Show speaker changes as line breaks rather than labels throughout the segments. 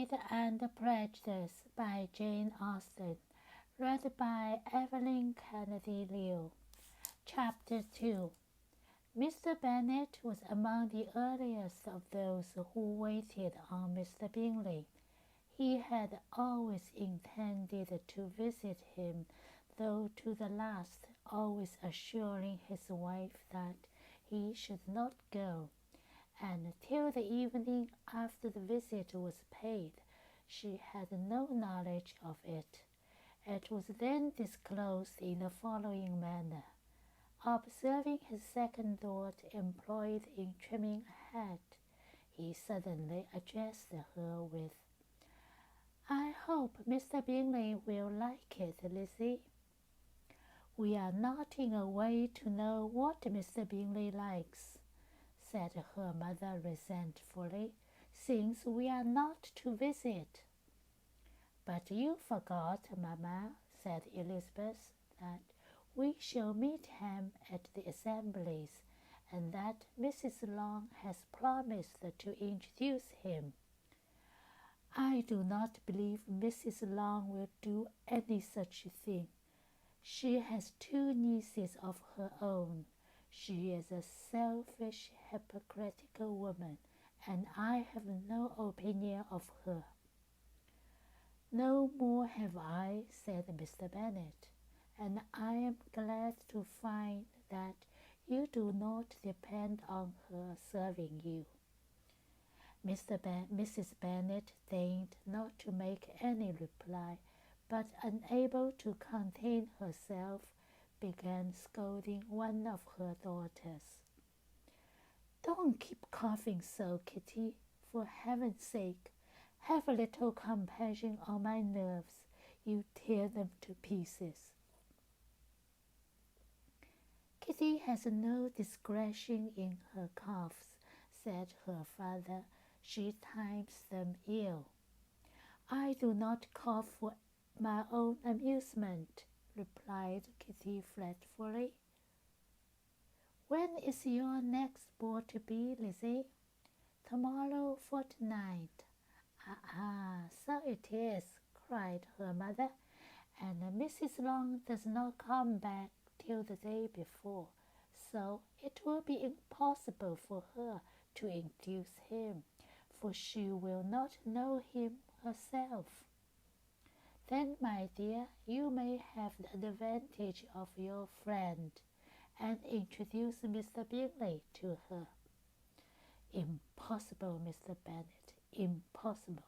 Pride and Prejudice by Jane Austen, read by Evelyn Kennedy Liu. Chapter 2. Mr. Bennet was among the earliest of those who waited on Mr. Bingley. He had always intended to visit him, though to the last always assuring his wife that he should not go, and till the evening after the visit was paid, she had no knowledge of it. It was then disclosed in the following manner. Observing his second daughter employed in trimming a hat, he suddenly addressed her with, "I hope Mr. Bingley will like it, Lizzie." "We are not in a way to know what Mr. Bingley likes," said her mother resentfully, "since we are not to visit." "But you forgot, mamma," said Elizabeth, "that we shall meet him at the assemblies, and that Mrs. Long has promised to introduce him." "I do not believe Mrs. Long will do any such thing. She has two nieces of her own. She is a selfish, hypocritical woman, and I have no opinion of her." "No more have I," said Mr. Bennet, "and I am glad to find that you do not depend on her serving you." Mrs. Bennet deigned not to make any reply, but unable to contain herself, began scolding one of her daughters. "Don't keep coughing so, Kitty, for heaven's sake. Have a little compassion on my nerves. You tear them to pieces." "Kitty has no discretion in her coughs," said her father. "She times them ill." "I do not cough for my own amusement," replied Kitty fretfully. "When is your next ball to be, Lizzie?" "Tomorrow fortnight." "Ah, so it is," cried her mother, "and Mrs. Long does not come back till the day before, so it will be impossible for her to induce him, for she will not know him herself." "Then, my dear, you may have the advantage of your friend, and introduce Mr. Bingley to her." "Impossible, Mr. Bennet, impossible.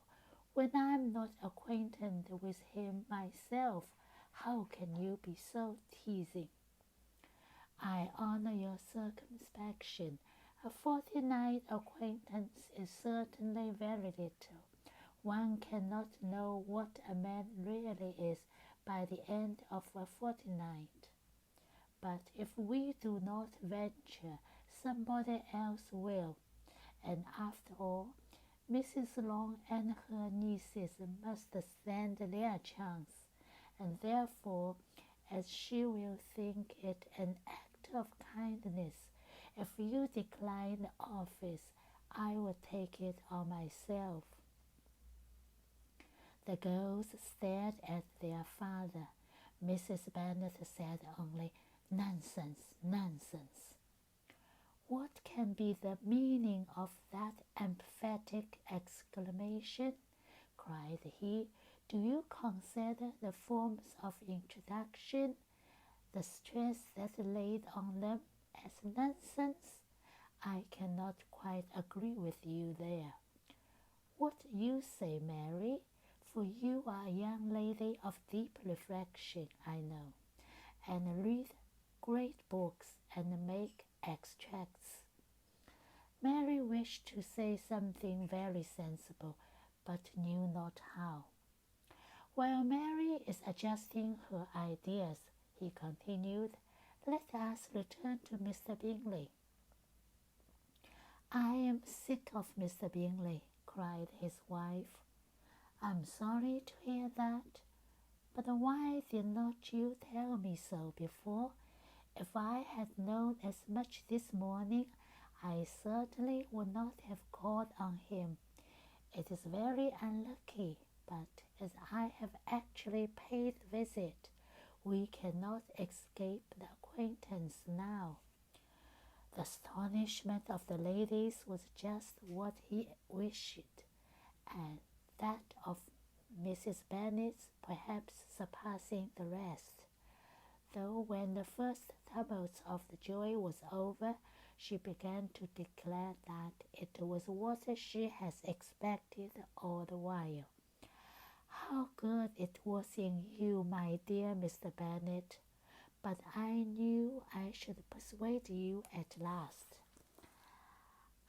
When I am not acquainted with him myself, how can you be so teasing?" "I honor your circumspection. A fortnight acquaintance is certainly very little. One cannot know what a man really is by the end of a fortnight. But if we do not venture, somebody else will, and after all, Mrs. Long and her nieces must stand their chance, and therefore, as she will think it an act of kindness, if you decline the office, I will take it on myself." The girls stared at their father. Mrs. Bennet said only, "Nonsense, nonsense." "What can be the meaning of that emphatic exclamation?" cried he. "Do you consider the forms of introduction, the stress that laid on them, as nonsense? I cannot quite agree with you there. What you say, Mary, for you are a young lady of deep reflection, I know, and read great books and make extracts." Mary wished to say something very sensible, but knew not how. "While Mary is adjusting her ideas," he continued, "let us return to Mr. Bingley." "I am sick of Mr. Bingley," cried his wife. "I'm sorry to hear that, but why did not you tell me so before? If I had known as much this morning, I certainly would not have called on him. It is very unlucky, but as I have actually paid the visit, we cannot escape the acquaintance now." The astonishment of the ladies was just what he wished, and that of Mrs. Bennet perhaps surpassing the rest, though when the first tumult of the joy was over, she began to declare that it was what she had expected all the while. "How good it was in you, my dear Mr. Bennet! But I knew I should persuade you at last.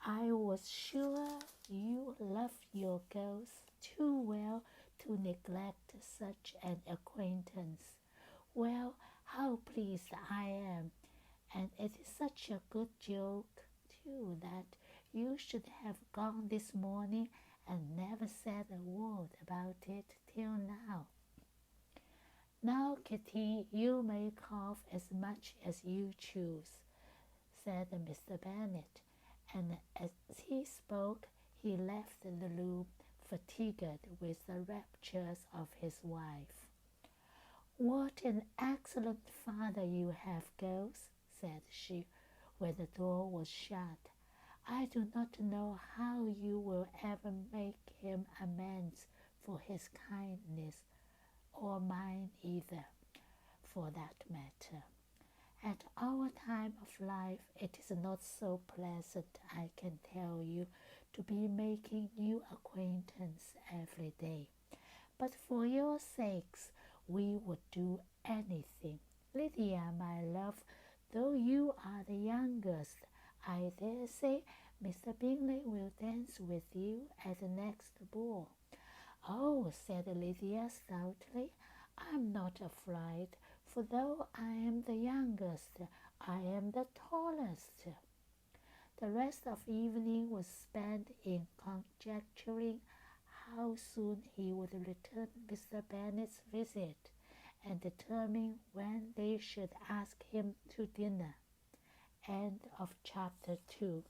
I was sure you loved your girls too well to neglect such an acquaintance. Well, how pleased I am, and it is such a good joke, too, that you should have gone this morning and never said a word about it till now." "Now, Kitty, you may cough as much as you choose," said Mr. Bennet, and as he spoke he left the room, fatigued with the raptures of his wife. "What an excellent father you have, girls," said she, when the door was shut. "I do not know how you will ever make him amends for his kindness, or mine either, for that matter. At our time of life it is not so pleasant, I can tell you, to be making new acquaintance every day. But for your sakes we would do anything. Lydia, my love, though you are the youngest, I dare say Mr. Bingley will dance with you at the next ball." "Oh," said Lydia stoutly, "I am not afraid, for though I am the youngest, I am the tallest." The rest of the evening was spent in conjecturing how soon he would return Mr. Bennet's visit, and determine when they should ask him to dinner. End of chapter 2.